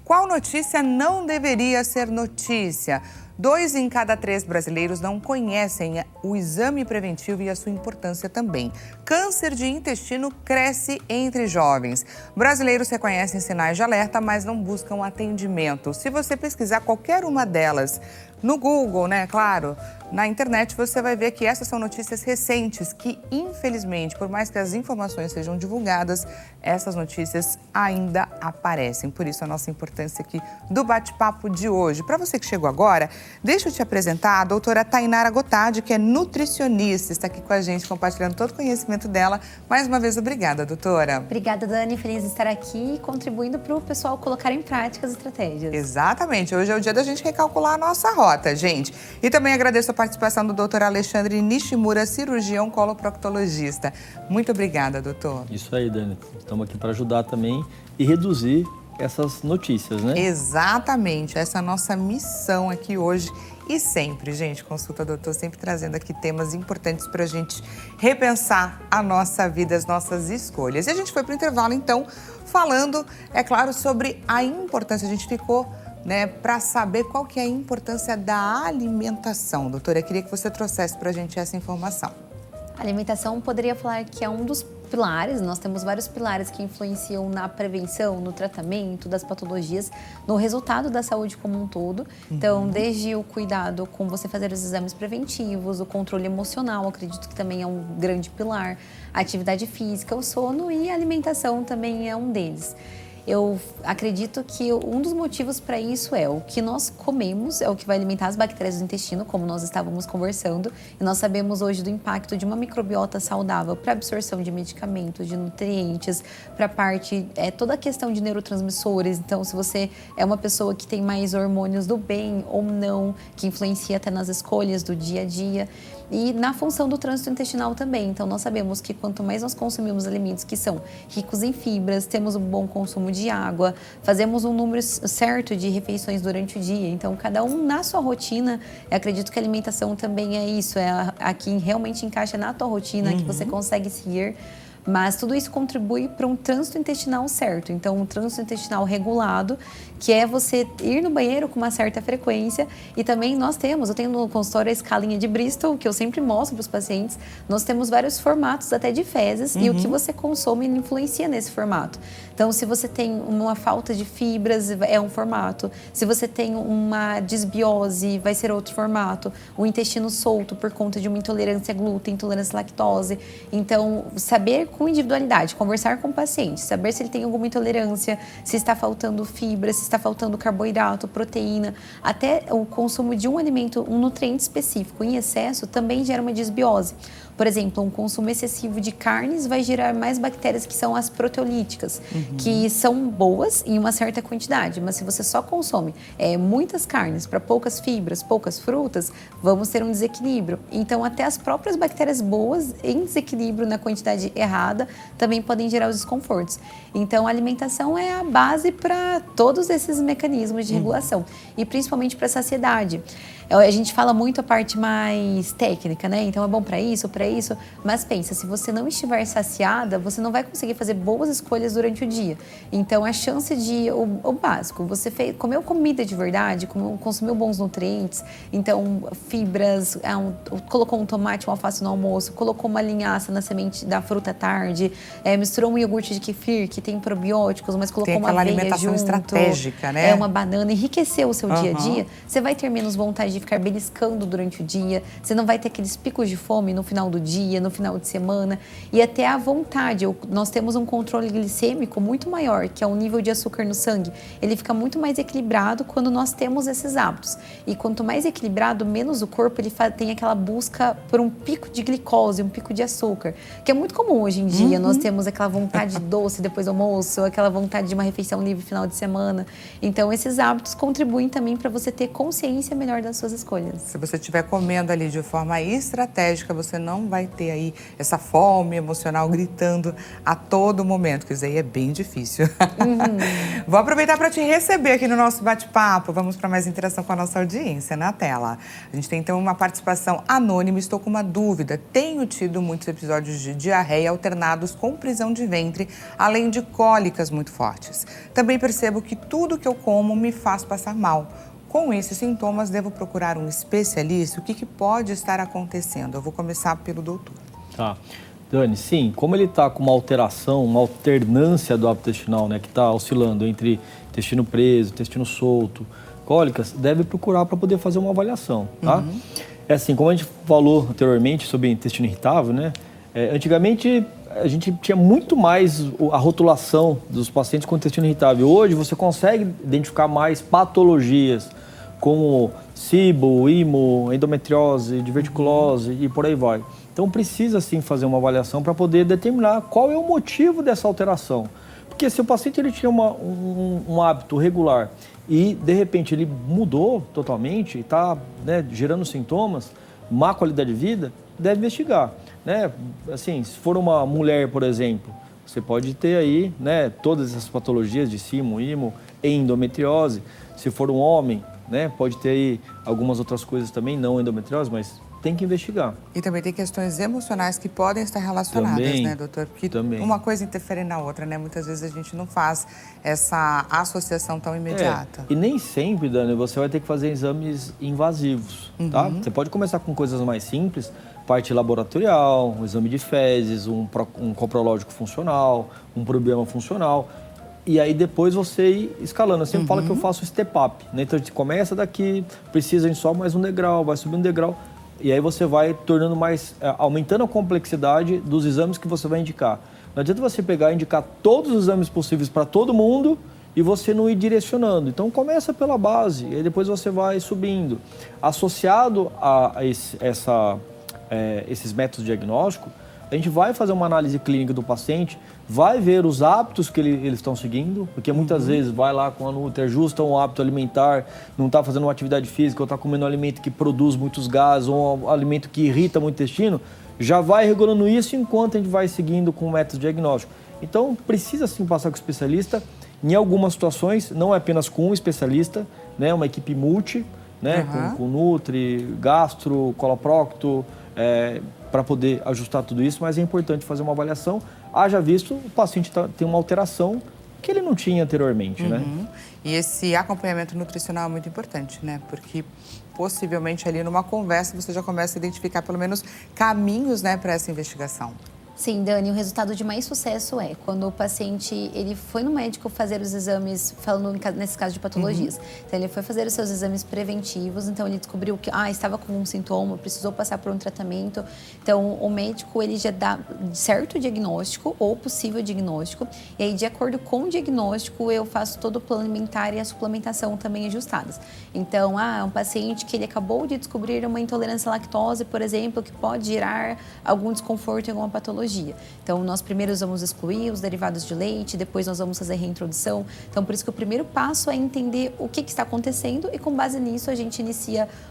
Qual notícia não deveria ser notícia? 2 em cada 3 brasileiros não conhecem o exame preventivo e a sua importância também. Câncer de intestino cresce entre jovens. Brasileiros reconhecem sinais de alerta, mas não buscam atendimento. Se você pesquisar qualquer uma delas no Google, né, claro, na internet, você vai ver que essas são notícias recentes que, infelizmente, por mais que as informações sejam divulgadas, essas notícias ainda aparecem. Por isso, a nossa importância aqui do bate-papo de hoje. Para você que chegou agora, deixa eu te apresentar a doutora Tainara Gottardi, que é nutricionista, está aqui com a gente, compartilhando todo o conhecimento dela. Mais uma vez, obrigada, doutora. Obrigada, Dani. Feliz de estar aqui, contribuindo para o pessoal colocar em prática as estratégias. Exatamente. Hoje é o dia da gente recalcular a nossa rota, gente. E também agradeço a participação do doutor Alexandre Nishimura, cirurgião coloproctologista. Muito obrigada, doutor. Isso aí, Dani. Estamos aqui para ajudar também e reduzir essas notícias, né? Exatamente. Essa é a nossa missão aqui hoje e sempre, gente. Consulta doutor sempre trazendo aqui temas importantes para a gente repensar a nossa vida, as nossas escolhas. E a gente foi para o intervalo, então, falando, é claro, sobre a importância. A gente ficou né, para saber qual que é a importância da alimentação. Doutora, eu queria que você trouxesse para a gente essa informação. A alimentação poderia falar que é um dos pilares, nós temos vários pilares que influenciam na prevenção, no tratamento das patologias, no resultado da saúde como um todo. Então, desde o cuidado com você fazer os exames preventivos, o controle emocional, acredito que também é um grande pilar, a atividade física, o sono e a alimentação também é um deles. Eu acredito que um dos motivos para isso é o que nós comemos, é o que vai alimentar as bactérias do intestino, como nós estávamos conversando. E nós sabemos hoje do impacto de uma microbiota saudável para a absorção de medicamentos, de nutrientes, para a parte, toda a questão de neurotransmissores. Então, se você é uma pessoa que tem mais hormônios do bem ou não, que influencia até nas escolhas do dia a dia. E na função do trânsito intestinal também. Então, nós sabemos que quanto mais nós consumimos alimentos que são ricos em fibras, temos um bom consumo de água, fazemos um número certo de refeições durante o dia. Então, cada um na sua rotina, eu acredito que a alimentação também é isso, é a que realmente encaixa na tua rotina, que você consegue seguir. Mas tudo isso contribui para um trânsito intestinal certo. Então, um trânsito intestinal regulado, que é você ir no banheiro com uma certa frequência. E também eu tenho no consultório a escalinha de Bristol, que eu sempre mostro para os pacientes. Nós temos vários formatos até de fezes e o que você consome influencia nesse formato. Então, se você tem uma falta de fibras, é um formato. Se você tem uma disbiose, vai ser outro formato. O intestino solto por conta de uma intolerância a glúten, intolerância à lactose. Então, saber com individualidade, conversar com o paciente, saber se ele tem alguma intolerância, se está faltando fibra, se está faltando carboidrato, proteína, até o consumo de um alimento, um nutriente específico em excesso também gera uma disbiose. Por exemplo, um consumo excessivo de carnes vai gerar mais bactérias que são as proteolíticas, que são boas em uma certa quantidade, mas se você só consome muitas carnes para poucas fibras, poucas frutas, vamos ter um desequilíbrio. Então, até as próprias bactérias boas em desequilíbrio na quantidade errada também podem gerar os desconfortos. Então, a alimentação é a base para todos esses mecanismos de regulação e principalmente para a saciedade. A gente fala muito a parte mais técnica, né? Então, é bom para isso, mas pensa, se você não estiver saciada, você não vai conseguir fazer boas escolhas durante o dia. Então, a chance de, o básico, você comeu comida de verdade, consumiu bons nutrientes, então, fibras, colocou um tomate, um alface no almoço, colocou uma linhaça na semente da fruta à tarde, misturou um iogurte de kefir, que tem probióticos, mas colocou uma aveia alimentação junto, estratégica, né? Uma banana, enriqueceu o seu dia a dia, você vai ter menos vontade de ficar beliscando durante o dia, você não vai ter aqueles picos de fome no final do dia, no final de semana, e até a vontade. Nós temos um controle glicêmico muito maior, que é o nível de açúcar no sangue. Ele fica muito mais equilibrado quando nós temos esses hábitos. E quanto mais equilibrado, menos o corpo ele tem aquela busca por um pico de glicose, um pico de açúcar, que é muito comum hoje em dia. Nós temos aquela vontade de doce depois do almoço, aquela vontade de uma refeição livre final de semana. Então, esses hábitos contribuem também para você ter consciência melhor das suas escolhas. Se você estiver comendo ali de forma estratégica, você não vai ter aí essa fome emocional gritando a todo momento, que isso aí é bem difícil. Vou aproveitar para te receber aqui no nosso bate-papo. Vamos para mais interação com a nossa audiência na tela. A gente tem então uma participação anônima. Estou com uma dúvida. Tenho tido muitos episódios de diarreia alternados com prisão de ventre, além de cólicas muito fortes. Também percebo que tudo que eu como me faz passar mal. Com esses sintomas, devo procurar um especialista? O que pode estar acontecendo? Eu vou começar pelo doutor. Tá. Dani, sim, como ele está com uma alteração, uma alternância do hábito intestinal, né, que está oscilando entre intestino preso, intestino solto, cólicas, deve procurar para poder fazer uma avaliação, tá? É assim, como a gente falou anteriormente sobre intestino irritável, né, antigamente a gente tinha muito mais a rotulação dos pacientes com intestino irritável. Hoje você consegue identificar mais patologias, como SIBO, IMO, endometriose, diverticulose e por aí vai. Então precisa sim fazer uma avaliação para poder determinar qual é o motivo dessa alteração. Porque se o paciente ele tinha um hábito regular e de repente ele mudou totalmente, está, né, gerando sintomas, má qualidade de vida, deve investigar. Né? Assim, se for uma mulher, por exemplo, você pode ter aí, né, todas essas patologias de SIMO, IMO, endometriose. Se for um homem, né, pode ter aí algumas outras coisas também, não endometriose, mas tem que investigar. E também tem questões emocionais que podem estar relacionadas, Também, né, doutor? Porque também. uma coisa interfere na outra, né? Muitas vezes a gente não faz essa associação tão imediata. E nem sempre, Dani, você vai ter que fazer exames invasivos, tá? Você pode começar com coisas mais simples, parte laboratorial, um exame de fezes, um coprológico funcional, um problema funcional. E aí depois você ir escalando. Eu sempre falo que eu faço step-up, né? Então a gente começa daqui, precisa de só mais um degrau, vai subindo um degrau. E aí você vai tornando mais, aumentando a complexidade dos exames que você vai indicar. Não adianta você pegar e indicar todos os exames possíveis para todo mundo e você não ir direcionando. Então começa pela base, e aí depois você vai subindo. Associado a esses métodos diagnósticos, a gente vai fazer uma análise clínica do paciente, vai ver os hábitos que eles estão seguindo, porque muitas vezes vai lá com a Nutri, ajusta um hábito alimentar, não está fazendo uma atividade física, ou está comendo um alimento que produz muitos gases, ou um alimento que irrita muito o intestino, já vai regulando isso enquanto a gente vai seguindo com o método diagnóstico. Então, precisa sim passar com o especialista. Em algumas situações, não é apenas com um especialista, né, uma equipe multi, né, com Nutri, gastro, coloprocto, para poder ajustar tudo isso, mas é importante fazer uma avaliação. Haja visto, o paciente tem uma alteração que ele não tinha anteriormente, né? E esse acompanhamento nutricional é muito importante, né? Porque possivelmente ali numa conversa você já começa a identificar pelo menos caminhos, né, para essa investigação. Sim, Dani, o resultado de mais sucesso é quando o paciente ele foi no médico fazer os exames, falando nesse caso de patologias. Então, ele foi fazer os seus exames preventivos, então ele descobriu que estava com um sintoma, precisou passar por um tratamento. Então, o médico ele já dá certo diagnóstico ou possível diagnóstico. E aí, de acordo com o diagnóstico, eu faço todo o plano alimentar e a suplementação também ajustadas. Então, um paciente que ele acabou de descobrir uma intolerância à lactose, por exemplo, que pode gerar algum desconforto em alguma patologia. Então, nós primeiro vamos excluir os derivados de leite, depois nós vamos fazer reintrodução. Então, por isso que o primeiro passo é entender o que está acontecendo e, com base nisso,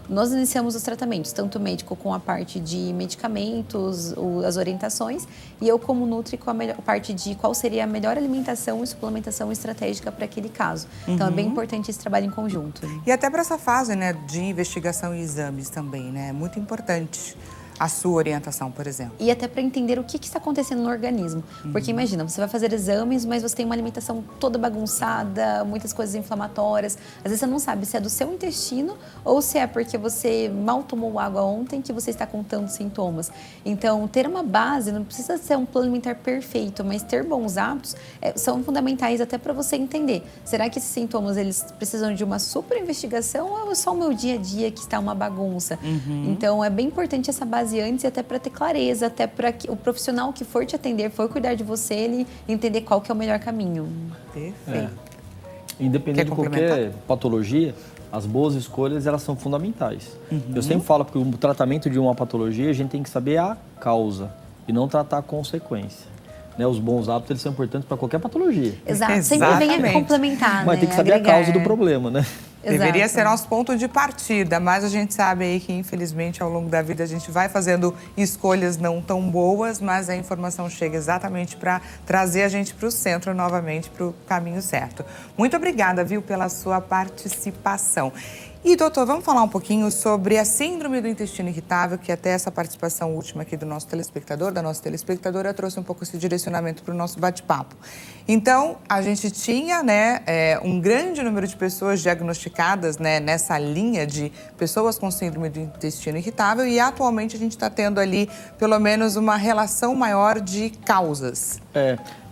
nós iniciamos os tratamentos, tanto o médico com a parte de medicamentos, as orientações, e eu como Nutri com a parte de qual seria a melhor alimentação e suplementação estratégica para aquele caso. Então, é bem importante esse trabalho em conjunto. E até para essa fase, né, de investigação e exames também, né? É muito importante a sua orientação, por exemplo. E até para entender o que está acontecendo no organismo. Porque imagina, você vai fazer exames, mas você tem uma alimentação toda bagunçada, muitas coisas inflamatórias. Às vezes você não sabe se é do seu intestino ou se é porque você mal tomou água ontem que você está com tantos sintomas. Então, ter uma base, não precisa ser um plano alimentar perfeito, mas ter bons hábitos são fundamentais até para você entender. Será que esses sintomas eles precisam de uma super investigação ou é só o meu dia a dia que está uma bagunça? Então, é bem importante essa base antes, até para ter clareza, até para que o profissional que for te atender, for cuidar de você, ele entender qual que é o melhor caminho. Perfeito. Independente de qualquer patologia, as boas escolhas, elas são fundamentais. Eu sempre falo que o tratamento de uma patologia, a gente tem que saber a causa e não tratar a consequência. Né, os bons hábitos eles são importantes para qualquer patologia. Exato, sempre vem a complementar, mas tem que saber a causa do problema, né? Deveria ser nosso ponto de partida, mas a gente sabe aí que, infelizmente, ao longo da vida a gente vai fazendo escolhas não tão boas, mas a informação chega exatamente para trazer a gente para o centro novamente, para o caminho certo. Muito obrigada, viu, pela sua participação. E, doutor, vamos falar um pouquinho sobre a síndrome do intestino irritável, que até essa participação última aqui do nosso telespectador, da nossa telespectadora, trouxe um pouco esse direcionamento para o nosso bate-papo. Então, a gente tinha, né, um grande número de pessoas diagnosticadas, né, nessa linha de pessoas com síndrome do intestino irritável e atualmente a gente está tendo ali, pelo menos, uma relação maior de causas.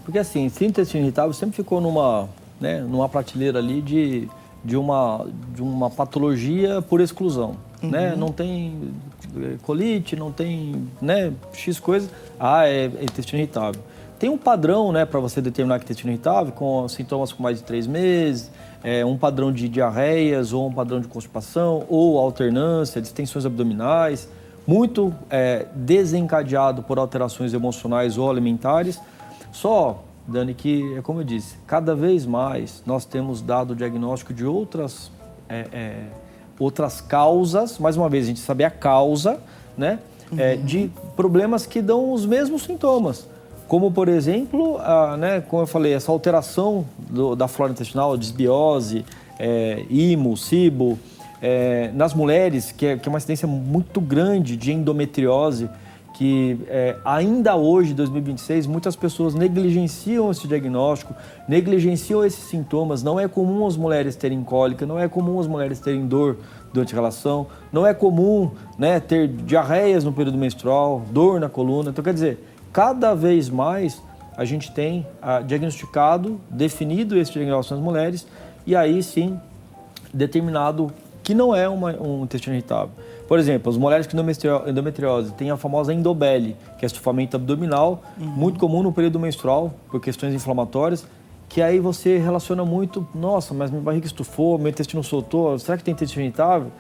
Porque assim, síndrome do intestino irritável sempre ficou numa prateleira ali de uma patologia por exclusão, né? Não tem colite, não tem, né, X coisa, é intestino irritável. Tem um padrão, né, para você determinar que é intestino irritável, com sintomas com mais de 3 meses, um padrão de diarreias, ou um padrão de constipação, ou alternância, distensões abdominais, muito desencadeado por alterações emocionais ou alimentares. Só, Dani, que é como eu disse, cada vez mais nós temos dado o diagnóstico de outras causas, mais uma vez, a gente sabe a causa, né, de problemas que dão os mesmos sintomas. Como, por exemplo, né, como eu falei, essa alteração da flora intestinal, disbiose, IMO, SIBO, nas mulheres, que é uma incidência muito grande de endometriose, que ainda hoje, 2026, muitas pessoas negligenciam esse diagnóstico, negligenciam esses sintomas. Não é comum as mulheres terem cólica, não é comum as mulheres terem dor durante a relação, não é comum, né, ter diarreias no período menstrual, dor na coluna. Então, quer dizer, cada vez mais a gente tem diagnosticado, definido esse diagnóstico nas mulheres e aí sim determinado que não é um intestino irritável. Por exemplo, as mulheres com endometriose têm a famosa endobele, que é estufamento abdominal, muito comum no período menstrual, por questões inflamatórias, que aí você relaciona muito, nossa, mas minha barriga estufou, meu intestino soltou, será que tem intestino irritável?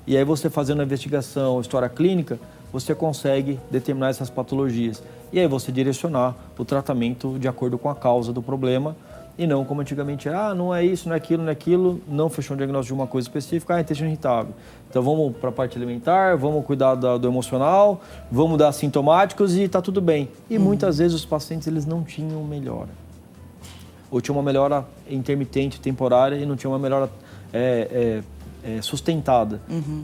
E aí você fazendo a investigação, história clínica, você consegue determinar essas patologias. E aí você direcionar o tratamento de acordo com a causa do problema, e não como antigamente, não é isso, não é aquilo, não fechou um diagnóstico de uma coisa específica, intestino irritável. Então vamos para a parte alimentar, vamos cuidar do emocional, vamos dar sintomáticos e está tudo bem. E muitas vezes os pacientes eles não tinham melhora. Ou tinham uma melhora intermitente, temporária, e não tinham uma melhora sustentada,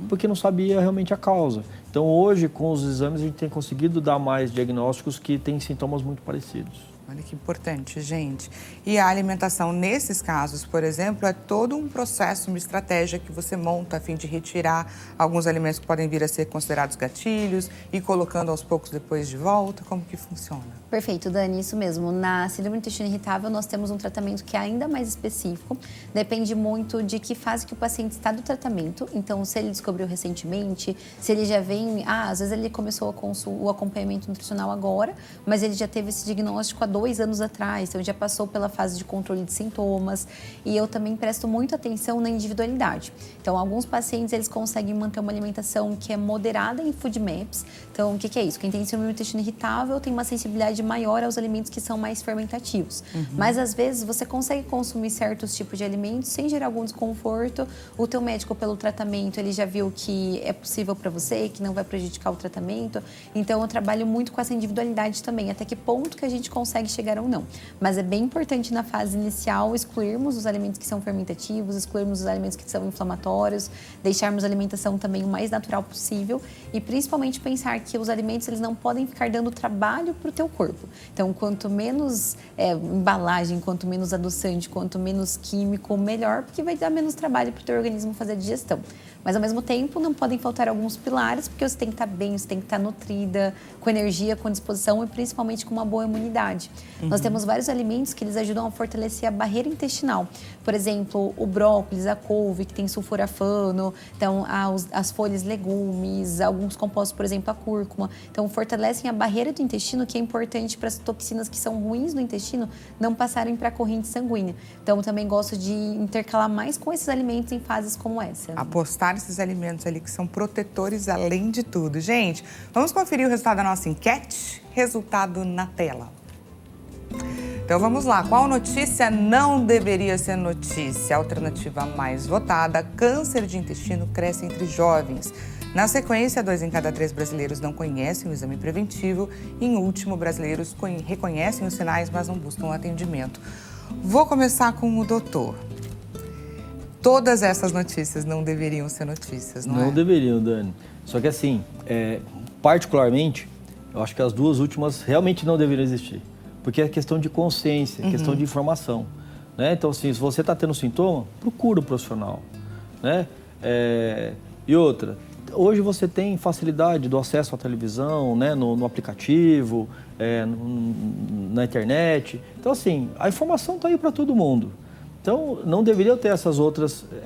porque não sabia realmente a causa. Então hoje, com os exames, a gente tem conseguido dar mais diagnósticos que têm sintomas muito parecidos. Olha que importante, gente. E a alimentação, nesses casos, por exemplo, é todo um processo, uma estratégia que você monta a fim de retirar alguns alimentos que podem vir a ser considerados gatilhos e colocando aos poucos depois de volta. Como que funciona? Perfeito, Dani, isso mesmo. Na síndrome do intestino irritável, nós temos um tratamento que é ainda mais específico. Depende muito de que fase que o paciente está do tratamento. Então, se ele descobriu recentemente, se ele já vem... às vezes ele começou o acompanhamento nutricional agora, mas ele já teve esse diagnóstico há 2 anos atrás, então já passou pela fase de controle de sintomas, e eu também presto muita atenção na individualidade. Então, alguns pacientes, eles conseguem manter uma alimentação que é moderada em FoodMaps. Então, o que é isso? Quem tem síndrome do intestino irritável tem uma sensibilidade maior aos alimentos que são mais fermentativos. Mas, às vezes, você consegue consumir certos tipos de alimentos sem gerar algum desconforto. O teu médico, pelo tratamento, ele já viu que é possível para você, que não vai prejudicar o tratamento. Então, eu trabalho muito com essa individualidade também, até que ponto que a gente consegue chegar ou não. Mas é bem importante na fase inicial excluirmos os alimentos que são fermentativos, excluirmos os alimentos que são inflamatórios, deixarmos a alimentação também o mais natural possível e principalmente pensar que os alimentos eles não podem ficar dando trabalho para o teu corpo. Então, quanto menos embalagem, quanto menos adoçante, quanto menos químico, melhor, porque vai dar menos trabalho para o teu organismo fazer a digestão. Mas, ao mesmo tempo, não podem faltar alguns pilares, porque você tem que estar bem, você tem que estar nutrida, com energia, com disposição e principalmente com uma boa imunidade. Nós temos vários alimentos que eles ajudam a fortalecer a barreira intestinal. Por exemplo, o brócolis, a couve, que tem sulforafano, então as folhas, legumes, alguns compostos, por exemplo, a cúrcuma. Então, fortalecem a barreira do intestino, que é importante para as toxinas que são ruins no intestino não passarem para a corrente sanguínea. Então, eu também gosto de intercalar mais com esses alimentos em fases como essa. Apostar esses alimentos ali que são protetores além de tudo. Gente, vamos conferir o resultado da nossa enquete? Resultado na tela. Então vamos lá, qual notícia não deveria ser notícia? Alternativa mais votada, câncer de intestino cresce entre jovens. Na sequência, 2 em cada 3 brasileiros não conhecem o exame preventivo. E, em último, brasileiros reconhecem os sinais, mas não buscam atendimento. Vou começar com o doutor. Todas essas notícias não deveriam ser notícias, não é? Não deveriam, Dani. Só que assim, particularmente, eu acho que as 2 últimas realmente não deveriam existir. Porque é questão de consciência, questão de informação. Né? Então, assim, se você está tendo sintoma, procura o profissional. Né? E outra, hoje você tem facilidade do acesso à televisão, né? no aplicativo, na internet. Então, assim, a informação está aí para todo mundo. Então, não deveria ter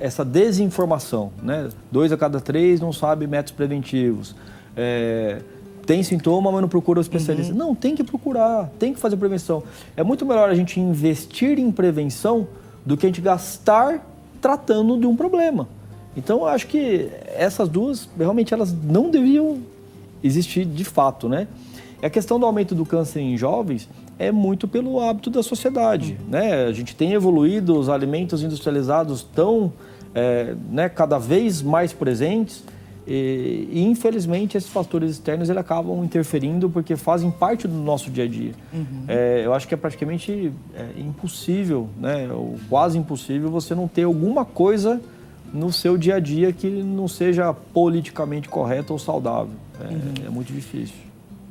essa desinformação, né? 2 a cada 3 não sabe métodos preventivos. Tem sintoma, mas não procura o especialista. Não, tem que procurar, tem que fazer prevenção. É muito melhor a gente investir em prevenção do que a gente gastar tratando de um problema. Então, eu acho que essas 2, realmente, elas não deveriam existir de fato, né? E a questão do aumento do câncer em jovens é muito pelo hábito da sociedade, né? A gente tem evoluído, os alimentos industrializados estão cada vez mais presentes e, infelizmente, esses fatores externos eles acabam interferindo porque fazem parte do nosso dia a dia. Eu acho que é praticamente impossível, né? Ou quase impossível você não ter alguma coisa no seu dia a dia que não seja politicamente correto ou saudável. É muito difícil.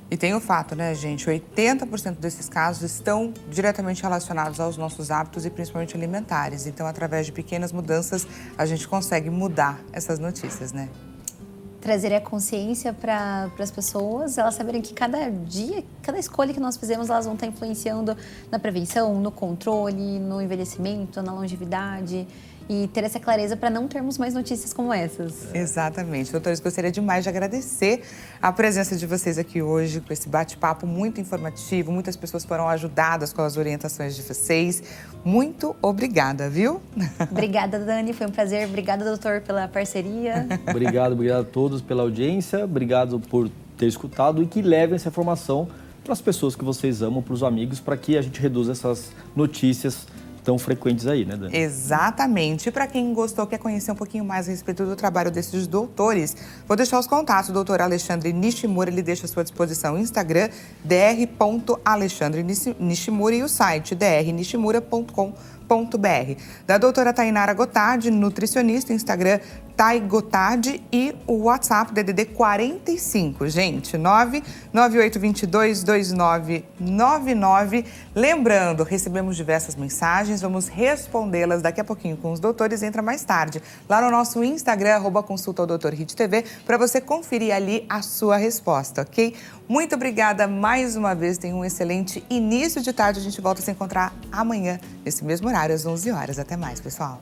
E tem o fato, né, gente? 80% desses casos estão diretamente relacionados aos nossos hábitos e principalmente alimentares. Então, através de pequenas mudanças, a gente consegue mudar essas notícias, né? Trazer a consciência para as pessoas, elas saberem que cada dia, cada escolha que nós fizemos, elas vão estar influenciando na prevenção, no controle, no envelhecimento, na longevidade. E ter essa clareza para não termos mais notícias como essas. Exatamente. Doutores, gostaria demais de agradecer a presença de vocês aqui hoje, com esse bate-papo muito informativo. Muitas pessoas foram ajudadas com as orientações de vocês. Muito obrigada, viu? Obrigada, Dani. Foi um prazer. Obrigada, doutor, pela parceria. Obrigado a todos pela audiência. Obrigado por ter escutado e que levem essa informação para as pessoas que vocês amam, para os amigos, para que a gente reduza essas notícias tão frequentes aí, né, Dani? Exatamente. E para quem gostou, quer conhecer um pouquinho mais a respeito do trabalho desses doutores, vou deixar os contatos. O doutor Alexandre Nishimura, ele deixa à sua disposição o Instagram, dr.alexandre-nishimura, e o site drnishimura.com.br. Da doutora Tainara Gotardi, nutricionista, Instagram Tai Gotardi, e o WhatsApp DDD 45, gente, 998222999. Lembrando, recebemos diversas mensagens, vamos respondê-las daqui a pouquinho com os doutores. Entra mais tarde lá no nosso Instagram, @consultaodoutorhittv, para você conferir ali a sua resposta, ok? Muito obrigada mais uma vez, tenha um excelente início de tarde. A gente volta a se encontrar amanhã, nesse mesmo horário, às 11 horas. Até mais, pessoal.